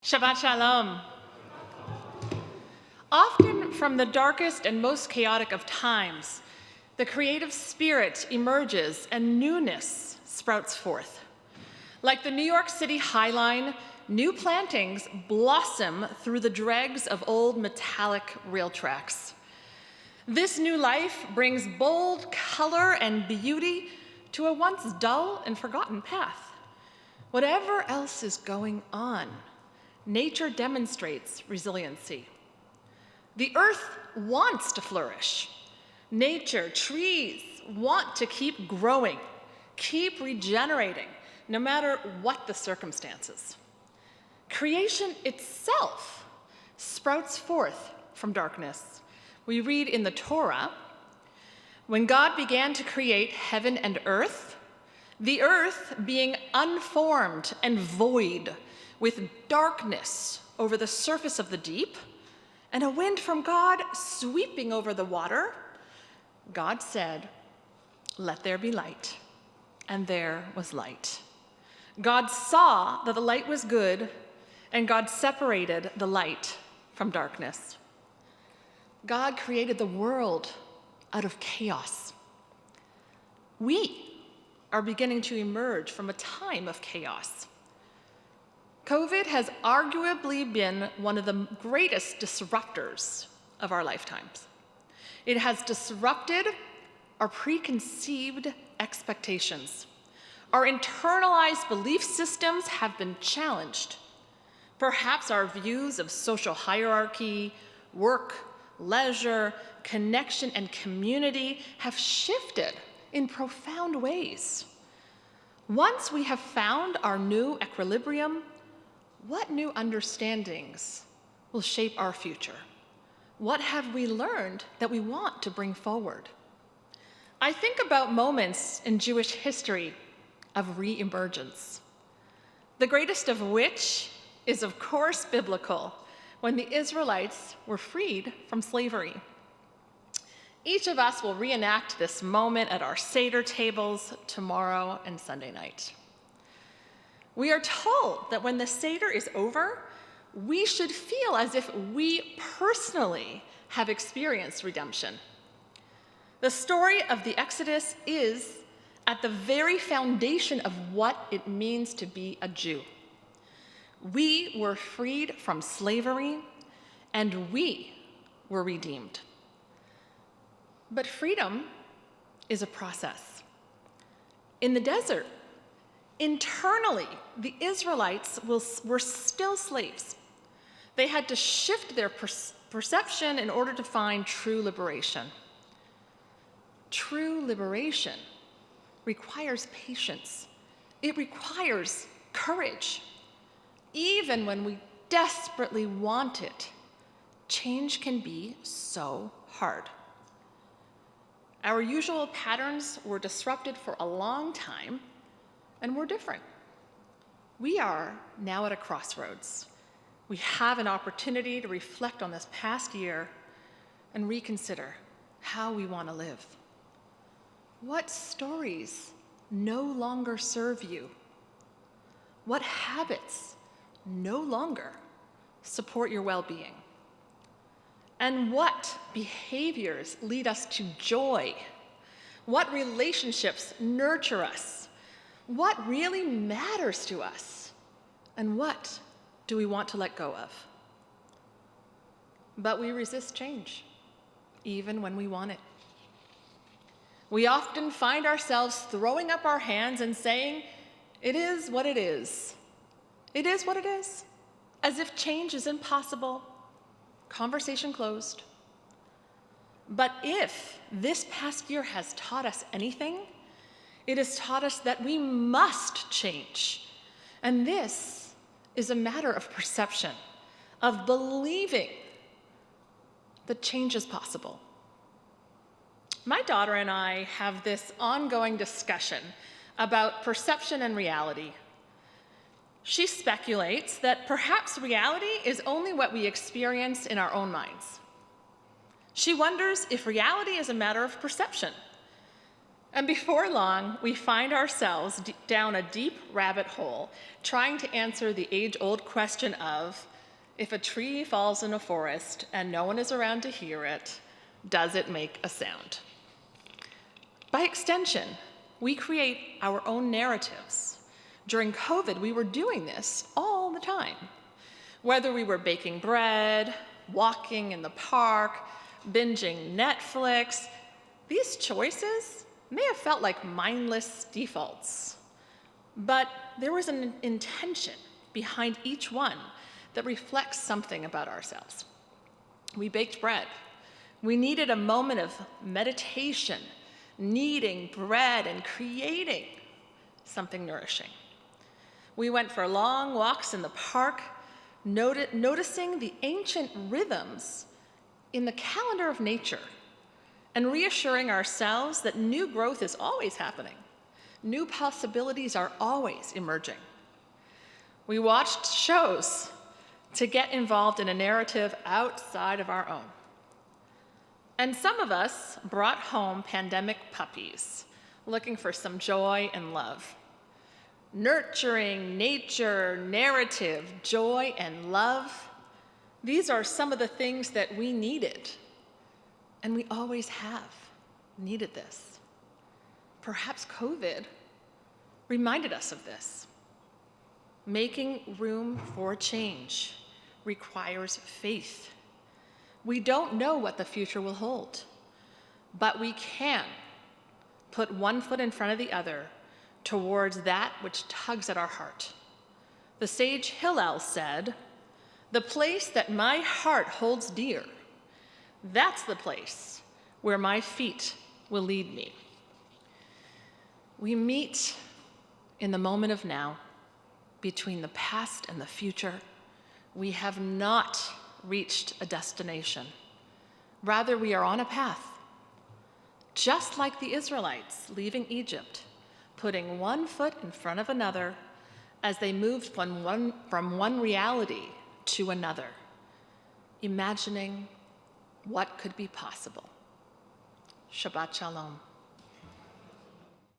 Shabbat Shalom. Often from the darkest and most chaotic of times, the creative spirit emerges and newness sprouts forth. Like the New York City High Line, new plantings blossom through the dregs of old metallic rail tracks. This new life brings bold color and beauty to a once dull and forgotten path. Whatever else is going on, nature demonstrates resiliency. The earth wants to flourish. Nature, trees want to keep growing, keep regenerating, no matter what the circumstances. Creation itself sprouts forth from darkness. We read in the Torah, when God began to create heaven and earth, the earth being unformed and void, with darkness over the surface of the deep, and a wind from God sweeping over the water, God said, "Let there be light." And there was light. God saw that the light was good, and God separated the light from darkness. God created the world out of chaos. We are beginning to emerge from a time of chaos. COVID has arguably been one of the greatest disruptors of our lifetimes. It has disrupted our preconceived expectations. Our internalized belief systems have been challenged. Perhaps our views of social hierarchy, work, leisure, connection, and community have shifted in profound ways. Once we have found our new equilibrium, what new understandings will shape our future? What have we learned that we want to bring forward? I think about moments in Jewish history of re-emergence, the greatest of which is, of course, biblical, when the Israelites were freed from slavery. Each of us will reenact this moment at our Seder tables tomorrow and Sunday night. We are told that when the Seder is over, we should feel as if we personally have experienced redemption. The story of the Exodus is at the very foundation of what it means to be a Jew. We were freed from slavery, and we were redeemed. But freedom is a process. In the desert, internally, the Israelites were still slaves. They had to shift their perception in order to find true liberation. True liberation requires patience. It requires courage. Even when we desperately want it, change can be so hard. Our usual patterns were disrupted for a long time, and we're different. We are now at a crossroads. We have an opportunity to reflect on this past year and reconsider how we want to live. What stories no longer serve you? What habits no longer support your well-being? And what behaviors lead us to joy? What relationships nurture us? What really matters to us? And what do we want to let go of? But we resist change, even when we want it. We often find ourselves throwing up our hands and saying, "It is what it is. It is what it is," as if change is impossible. Conversation closed. But if this past year has taught us anything, it has taught us that we must change. And this is a matter of perception, of believing that change is possible. My daughter and I have this ongoing discussion about perception and reality. She speculates that perhaps reality is only what we experience in our own minds. She wonders if reality is a matter of perception. And before long, we find ourselves down a deep rabbit hole trying to answer the age-old question of, if a tree falls in a forest and no one is around to hear it, does it make a sound? By extension, we create our own narratives. During COVID, we were doing this all the time. Whether we were baking bread, walking in the park, binging Netflix, these choices may have felt like mindless defaults. But there was an intention behind each one that reflects something about ourselves. We baked bread. We needed a moment of meditation, kneading bread and creating something nourishing. We went for long walks in the park, noticing the ancient rhythms in the calendar of nature and reassuring ourselves that new growth is always happening. New possibilities are always emerging. We watched shows to get involved in a narrative outside of our own. And some of us brought home pandemic puppies, looking for some joy and love. Nurturing, nature, narrative, joy, and love, these are some of the things that we needed. And we always have needed this. Perhaps COVID reminded us of this. Making room for change requires faith. We don't know what the future will hold, but we can put one foot in front of the other towards that which tugs at our heart. The sage Hillel said, "The place that my heart holds dear, that's the place where my feet will lead me." We meet in the moment of now, between the past and the future. We have not reached a destination. Rather, we are on a path, just like the Israelites leaving Egypt, putting one foot in front of another as they moved from one reality to another, imagining what could be possible. Shabbat Shalom.